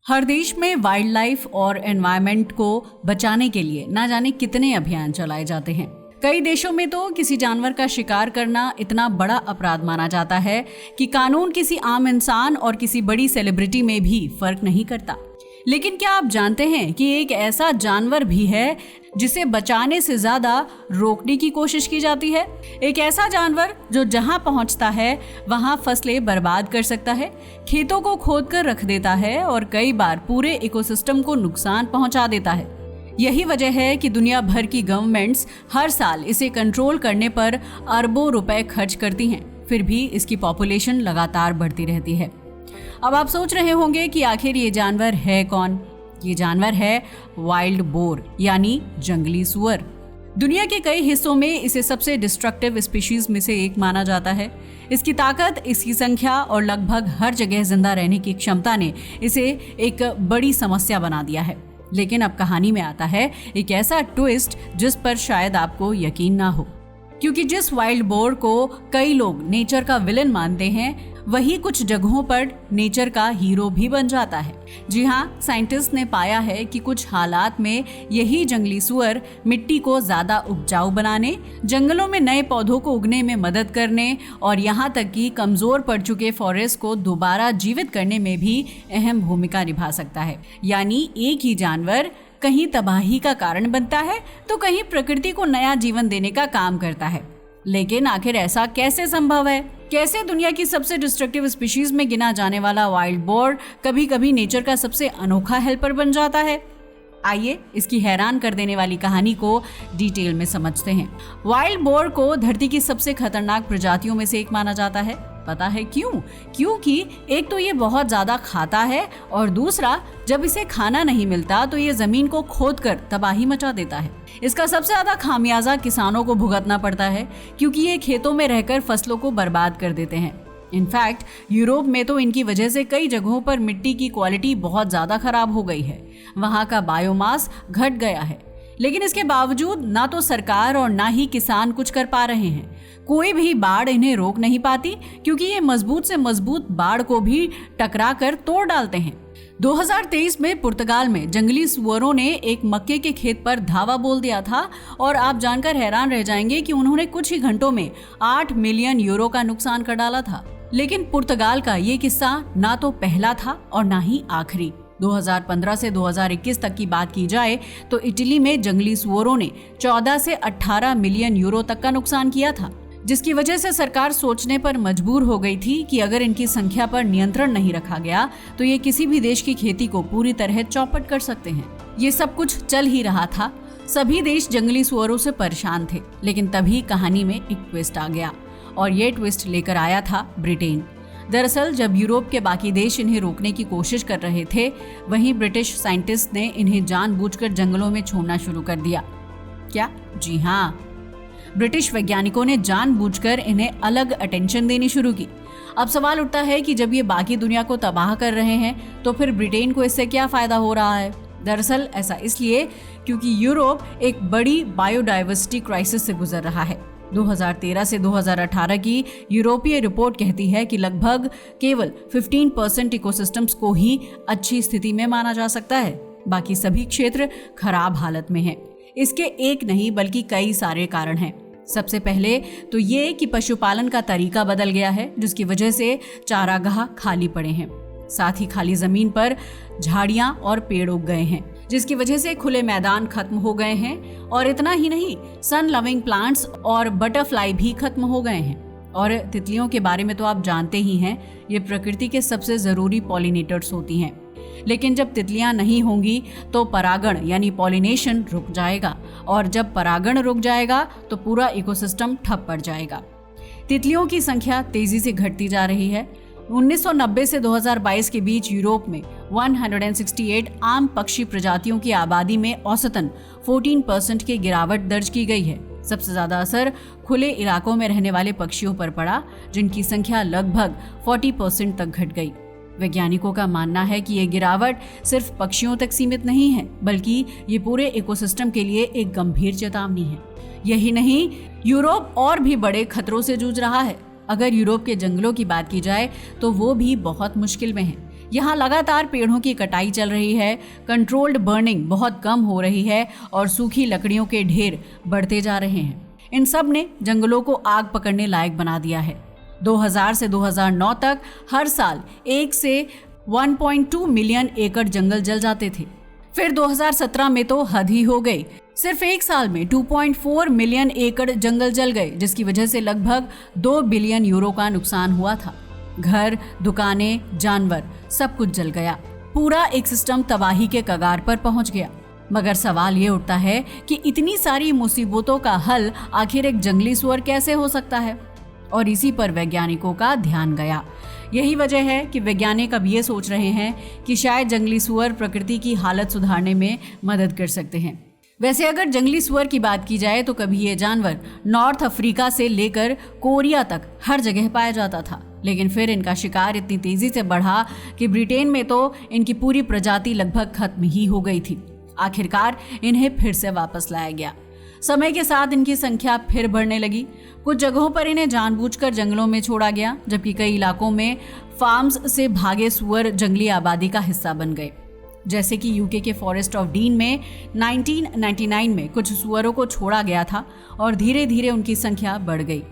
हर देश में wild life और एनवायरनमेंट को बचाने के लिए ना जाने कितने अभियान चलाए जाते हैं। कई देशों में तो किसी जानवर का शिकार करना इतना बड़ा अपराध माना जाता है कि कानून किसी आम इंसान और किसी बड़ी सेलिब्रिटी में भी फर्क नहीं करता। लेकिन क्या आप जानते हैं कि एक ऐसा जानवर भी है जिसे बचाने से ज्यादा रोकने की कोशिश की जाती है। एक ऐसा जानवर जो जहां पहुंचता है वहां फसलें बर्बाद कर सकता है, खेतों को खोद कर रख देता है और कई बार पूरे इकोसिस्टम को नुकसान पहुंचा देता है। यही वजह है कि दुनिया भर की गवर्नमेंट्स हर साल इसे कंट्रोल करने पर अरबों रुपए खर्च करती हैं, फिर भी इसकी पॉपुलेशन लगातार बढ़ती रहती है। अब आप सोच रहे होंगे कि आखिर ये जानवर है कौन? ये जानवर है वाइल्ड बोर यानी जंगली सुअर। दुनिया के कई हिस्सों में इसे सबसे डिस्ट्रक्टिव स्पीशीज में से एक माना जाता है। इसकी ताकत, इसकी संख्या और लगभग हर जगह जिंदा रहने की क्षमता ने इसे एक बड़ी समस्या बना दिया है। लेकिन अब कहानी में आता है एक ऐसा ट्विस्ट जिस पर शायद आपको यकीन ना हो, क्योंकि जिस वाइल्ड बोर को कई लोग नेचर का विलन मानते हैं, वही कुछ जगहों पर नेचर का हीरो भी बन जाता है। जी हाँ, साइंटिस्ट ने पाया है कि कुछ हालात में यही जंगली सुअर मिट्टी को ज्यादा उपजाऊ बनाने, जंगलों में नए पौधों को उगने में मदद करने और यहाँ तक कि कमजोर पड़ चुके फॉरेस्ट को दोबारा जीवित करने में भी अहम भूमिका निभा सकता है। यानी एक ही जानवर कहीं तबाही का कारण बनता है तो कहीं प्रकृति को नया जीवन देने का काम करता है। लेकिन आखिर ऐसा कैसे संभव है? कैसे दुनिया की सबसे डिस्ट्रक्टिव स्पीशीज में गिना जाने वाला वाइल्ड बोर कभी कभी नेचर का सबसे अनोखा हेल्पर बन जाता है? आइए इसकी हैरान कर देने वाली कहानी को डिटेल में समझते हैं। वाइल्ड बोर को धरती की सबसे खतरनाक प्रजातियों में से एक माना जाता है। पता है क्यों? क्योंकि एक तो ये बहुत ज्यादा खाता है और दूसरा, जब इसे खाना नहीं मिलता तो ये जमीन को खोदकर तबाही मचा देता है। इसका सबसे ज्यादा खामियाजा किसानों को भुगतना पड़ता है, क्योंकि ये खेतों में रहकर फसलों को बर्बाद कर देते हैं। इनफैक्ट यूरोप में तो इनकी वजह से कई जगहों पर मिट्टी की क्वालिटी बहुत ज्यादा खराब हो गई है, वहां का बायोमास घट गया है। लेकिन इसके बावजूद ना तो सरकार और ना ही किसान कुछ कर पा रहे हैं। कोई भी बाढ़ इन्हें रोक नहीं पाती, क्योंकि ये मजबूत से मजबूत बाढ़ को भी टकरा कर तोड़ डालते हैं। 2023 में पुर्तगाल में जंगली सुअरों ने एक मक्के के खेत पर धावा बोल दिया था और आप जानकर हैरान रह जाएंगे कि उन्होंने कुछ ही घंटों में 8 मिलियन यूरो का नुकसान कर डाला था। लेकिन पुर्तगाल का ये किस्सा ना तो पहला था और ना ही आखिरी। 2015 से 2021 तक की बात की जाए तो इटली में जंगली सुअरों ने 14 से 18 मिलियन यूरो तक का नुकसान किया था, जिसकी वजह से सरकार सोचने पर मजबूर हो गई थी कि अगर इनकी संख्या पर नियंत्रण नहीं रखा गया तो ये किसी भी देश की खेती को पूरी तरह चौपट कर सकते हैं। ये सब कुछ चल ही रहा था, सभी देश जंगली सुअरों से परेशान थे। लेकिन तभी कहानी में एक ट्विस्ट आ गया और ये ट्विस्ट लेकर आया था ब्रिटेन। दरअसल जब यूरोप के बाकी देश इन्हें रोकने की कोशिश कर रहे थे, वहीं ब्रिटिश साइंटिस्ट ने इन्हें जानबूझकर जंगलों में छोड़ना शुरू कर दिया। क्या? जी हाँ, ब्रिटिश वैज्ञानिकों ने जानबूझकर इन्हें अलग अटेंशन देनी शुरू की। अब सवाल उठता है कि जब ये बाकी दुनिया को तबाह कर रहे हैं तो फिर ब्रिटेन को इससे क्या फायदा हो रहा है? दरअसल ऐसा इसलिए क्योंकि यूरोप एक बड़ी बायोडाइवर्सिटी क्राइसिस से गुजर रहा है। 2013 से 2018 की यूरोपीय रिपोर्ट कहती है कि लगभग केवल 15% इकोसिस्टम्स को ही अच्छी स्थिति में माना जा सकता है, बाकी सभी क्षेत्र खराब हालत में हैं। इसके एक नहीं बल्कि कई सारे कारण हैं। सबसे पहले तो ये कि पशुपालन का तरीका बदल गया है, जिसकी वजह से चारागाह खाली पड़े हैं। साथ ही खाली जमीन पर झाड़ियां और पेड़ उग गए हैं, जिसकी वजह से खुले मैदान खत्म हो गए हैं। और इतना ही नहीं, सन लविंग प्लांट्स और बटरफ्लाई भी खत्म हो गए हैं। और तितलियों के बारे में तो आप जानते ही हैं, ये प्रकृति के सबसे जरूरी पॉलिनेटर्स होती हैं। लेकिन जब तितलियां नहीं होंगी तो परागण यानी पॉलिनेशन रुक जाएगा, और जब परागण रुक जाएगा तो पूरा इकोसिस्टम ठप पड़ जाएगा। तितलियों की संख्या तेजी से घटती जा रही है। 1990 से 2022 के बीच यूरोप में 168 आम पक्षी प्रजातियों की आबादी में औसतन 14% की गिरावट दर्ज की गई है। सबसे ज्यादा असर खुले इलाकों में रहने वाले पक्षियों पर पड़ा, जिनकी संख्या लगभग 40% तक घट गई। वैज्ञानिकों का मानना है कि ये गिरावट सिर्फ पक्षियों तक सीमित नहीं है, बल्कि ये पूरे इकोसिस्टम के लिए एक गंभीर चेतावनी है। यही नहीं, यूरोप और भी बड़े खतरों से जूझ रहा है। अगर यूरोप के जंगलों की बात की जाए तो वो भी बहुत मुश्किल में है, यहाँ लगातार पेड़ों की कटाई चल रही है, कंट्रोल्ड बर्निंग बहुत कम हो रही है और सूखी लकड़ियों के ढेर बढ़ते जा रहे हैं। इन सब ने जंगलों को आग पकड़ने लायक बना दिया है। 2000 से 2009 तक हर साल 1 से 1.2 मिलियन एकड़ जंगल जल जाते थे। फिर 2017 में तो हद ही हो गई। सिर्फ एक साल में 2.4 मिलियन एकड़ जंगल जल गए, जिसकी वजह से लगभग 2 बिलियन यूरो का नुकसान हुआ था। घर, दुकानें, जानवर सब कुछ जल गया। पूरा एक सिस्टम तबाही के कगार पर पहुंच गया। मगर सवाल ये उठता है कि इतनी सारी मुसीबतों का हल आखिर एक जंगली सुअर कैसे हो सकता है? और इसी पर वैज्ञानिकों का ध्यान गया। यही वजह है कि वैज्ञानिक अब ये सोच रहे हैं कि शायद जंगली सुअर प्रकृति की हालत सुधारने में मदद कर सकते हैं। वैसे अगर जंगली सुअर की बात की जाए तो कभी ये जानवर नॉर्थ अफ्रीका से लेकर कोरिया तक हर जगह पाया जाता था, लेकिन फिर इनका शिकार इतनी तेजी से बढ़ा कि ब्रिटेन में तो इनकी पूरी प्रजाति लगभग खत्म ही हो गई थी। आखिरकार इन्हें फिर से वापस लाया गया। समय के साथ इनकी संख्या फिर बढ़ने लगी। कुछ जगहों पर इन्हें जानबूझकर जंगलों में छोड़ा गया, जबकि कई इलाकों में फार्म्स से भागे सुअर जंगली आबादी का हिस्सा बन गए। जैसे कि यूके के फॉरेस्ट ऑफ डीन में 1999 में कुछ सुअरों को छोड़ा गया था और धीरे धीरे उनकी संख्या बढ़ गई।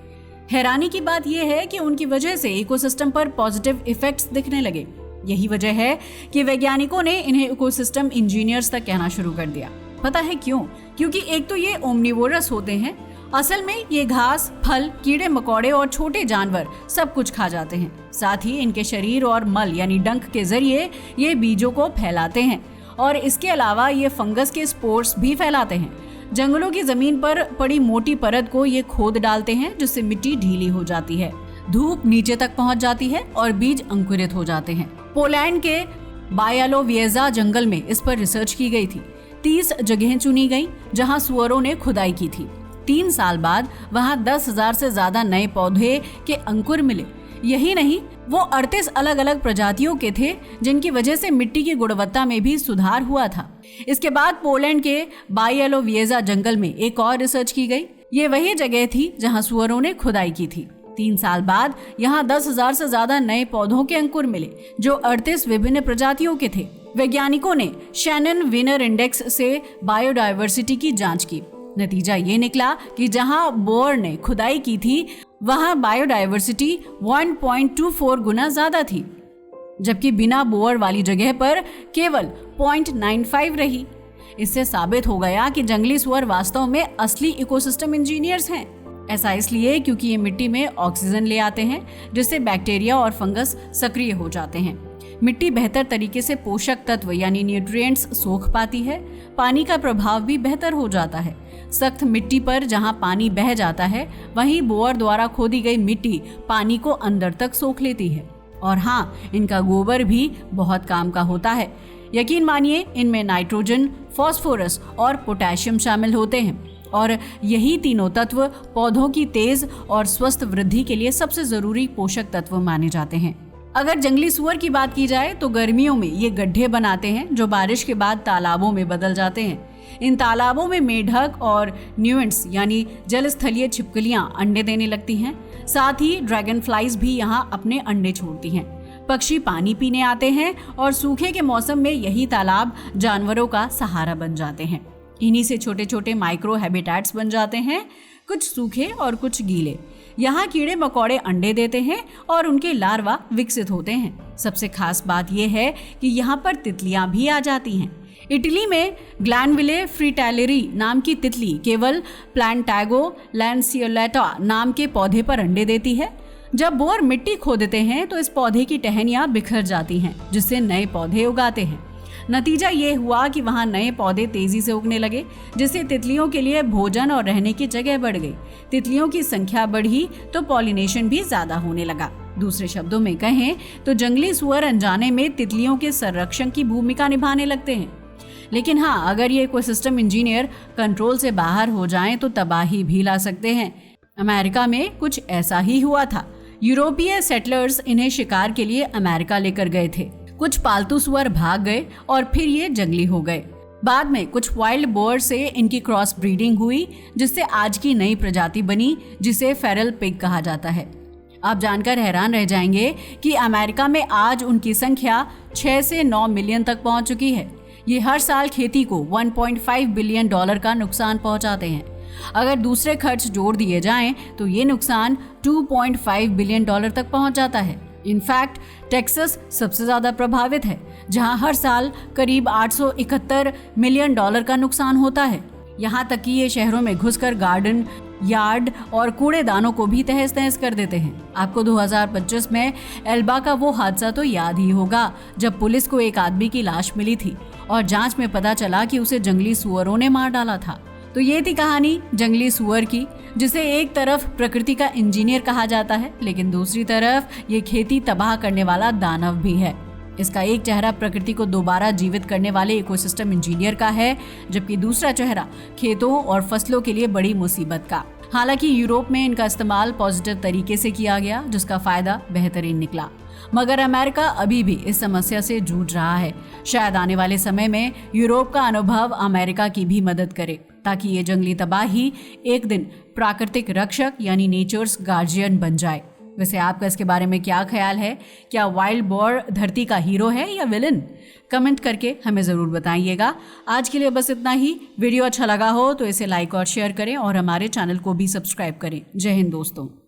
हैरानी की बात यह है कि उनकी वजह से इकोसिस्टम पर पॉजिटिव इफेक्ट्स दिखने लगे। यही वजह है कि वैज्ञानिकों ने इन्हें इकोसिस्टम इंजीनियर्स तक कहना शुरू कर दिया। पता है क्यों? क्योंकि एक तो ये ओमनिवोरस होते हैं। असल में ये घास, फल, कीड़े मकोड़े और छोटे जानवर सब कुछ खा जाते हैं। साथ ही इनके शरीर और मल यानी डंक के जरिए ये बीजों को फैलाते हैं और इसके अलावा ये फंगस के स्पोर्स भी फैलाते हैं। जंगलों की जमीन पर पड़ी मोटी परत को ये खोद डालते हैं, जिससे मिट्टी ढीली हो जाती है, धूप नीचे तक पहुंच जाती है और बीज अंकुरित हो जाते हैं। पोलैंड के बायालोविएजा जंगल में इस पर रिसर्च की गई थी। 30 जगहें चुनी गई जहां सुअरों ने खुदाई की थी। 3 साल बाद वहां 10,000 से ज्यादा नए पौधे के अंकुर मिले। यही नहीं, वो 38 अलग अलग प्रजातियों के थे, जिनकी वजह से मिट्टी की गुणवत्ता में भी सुधार हुआ था। इसके बाद पोलैंड के बायालोविएजा जंगल में एक और रिसर्च की गई। ये वही जगह थी जहां सुअरों ने खुदाई की थी। 3 साल बाद यहाँ 10,000 से ज्यादा नए पौधों के अंकुर मिले, जो 38 विभिन्न प्रजातियों के थे। वैज्ञानिकों ने शैनन विनर इंडेक्स से बायोडायवर्सिटी की जांच की। नतीजा ये निकला कि जहां बोअर ने खुदाई की थी, वहां बायोडायवर्सिटी 1.24 गुना ज्यादा थी, जबकि बिना बोअर वाली जगह पर केवल 0.95 रही। इससे साबित हो गया कि जंगली सुअर वास्तव में असली इकोसिस्टम इंजीनियर्स हैं। ऐसा इसलिए क्योंकि ये मिट्टी में ऑक्सीजन ले आते हैं, जिससे बैक्टीरिया और फंगस सक्रिय हो जाते हैं। मिट्टी बेहतर तरीके से पोषक तत्व यानी न्यूट्रिएंट्स सोख पाती है। पानी का प्रभाव भी बेहतर हो जाता है। सख्त मिट्टी पर जहां पानी बह जाता है, वहीं बोअर द्वारा खोदी गई मिट्टी पानी को अंदर तक सोख लेती है। और हाँ, इनका गोबर भी बहुत काम का होता है। यकीन मानिए, इनमें नाइट्रोजन, फास्फोरस और पोटेशियम शामिल होते हैं और यही तीनों तत्व पौधों की तेज और स्वस्थ वृद्धि के लिए सबसे जरूरी पोषक तत्व माने जाते हैं। अगर जंगली सुअर की बात की जाए तो गर्मियों में ये गड्ढे बनाते हैं, जो बारिश के बाद तालाबों में बदल जाते हैं। इन तालाबों में मेढक और न्यूएंट्स यानी जलस्थलीय छिपकलियां अंडे देने लगती हैं। साथ ही ड्रैगन फ्लाइज भी यहाँ अपने अंडे छोड़ती हैं। पक्षी पानी पीने आते हैं और सूखे के मौसम में यही तालाब जानवरों का सहारा बन जाते हैं। इन्हीं से छोटे छोटे माइक्रो हैबिटेट्स बन जाते हैं, कुछ सूखे और कुछ गीले। यहाँ कीड़े मकोड़े अंडे देते हैं और उनके लार्वा विकसित होते हैं। सबसे खास बात यह है कि यहाँ पर तितलियां भी आ जाती हैं। इटली में ग्लैनविले फ्रिटैलिरी नाम की तितली केवल प्लांटैगो लैंसियोलेटा नाम के पौधे पर अंडे देती है। जब बोअर मिट्टी खोदते हैं तो इस पौधे की टहनियां बिखर जाती हैं, जिससे नए पौधे उगाते हैं। नतीजा ये हुआ कि वहाँ नए पौधे तेजी से उगने लगे, जिससे तितलियों के लिए भोजन और रहने की जगह बढ़ गई। तितलियों की संख्या बढ़ी तो पॉलिनेशन भी ज्यादा होने लगा। दूसरे शब्दों में कहें तो जंगली सुअर अनजाने में तितलियों के संरक्षण की भूमिका निभाने लगते हैं। लेकिन हाँ, अगर ये इकोसिस्टम इंजीनियर कंट्रोल से बाहर हो जाएं तो तबाही भी ला सकते हैं। अमेरिका में कुछ ऐसा ही हुआ था। यूरोपीय सेटलर्स इन्हें शिकार के लिए अमेरिका लेकर गए थे। कुछ पालतू सुअर भाग गए और फिर ये जंगली हो गए। बाद में कुछ वाइल्ड बोअर से इनकी क्रॉस ब्रीडिंग हुई, जिससे आज की नई प्रजाति बनी, जिसे फेरल पिग कहा जाता है। आप जानकर हैरान रह जाएंगे कि अमेरिका में आज उनकी संख्या 6 से 9 मिलियन तक पहुंच चुकी है। ये हर साल खेती को 1.5 बिलियन डॉलर का नुकसान पहुंचाते हैं। अगर दूसरे खर्च जोड़ दिए जाएं तो ये नुकसान 2.5 बिलियन डॉलर तक पहुंच जाता है। इनफैक्ट टेक्सास सबसे ज़्यादा प्रभावित है, जहां हर साल करीब 871 मिलियन डॉलर का नुकसान होता है। यहाँ तक कि ये शहरों में घुसकर गार्डन, यार्ड और कूड़ेदानों को भी तहस नहस कर देते हैं। आपको 2025 में एल्बा का वो हादसा तो याद ही होगा, जब पुलिस को एक आदमी की लाश मिली थी और जांच में पता चला कि उसे जंगली सुअरों ने मार डाला था। तो ये थी कहानी जंगली सुअर की, जिसे एक तरफ प्रकृति का इंजीनियर कहा जाता है, लेकिन दूसरी तरफ ये खेती तबाह करने वाला दानव भी है। इसका एक चेहरा प्रकृति को दोबारा जीवित करने वाले इकोसिस्टम इंजीनियर का है, जबकि दूसरा चेहरा खेतों और फसलों के लिए बड़ी मुसीबत का। हालांकि यूरोप में इनका इस्तेमाल पॉजिटिव तरीके से किया गया, जिसका फायदा बेहतरीन निकला, मगर अमेरिका अभी भी इस समस्या से जूझ रहा है। शायद आने वाले समय में यूरोप का अनुभव अमेरिका की भी मदद करे, ताकि ये जंगली तबाही एक दिन प्राकृतिक रक्षक यानी नेचर्स गार्जियन बन जाए। वैसे आपका इसके बारे में क्या ख्याल है? क्या वाइल्ड बोर धरती का हीरो है या विलन? कमेंट करके हमें ज़रूर बताइएगा। आज के लिए बस इतना ही। वीडियो अच्छा लगा हो तो इसे लाइक और शेयर करें और हमारे चैनल को भी सब्सक्राइब करें। जय हिंद दोस्तों।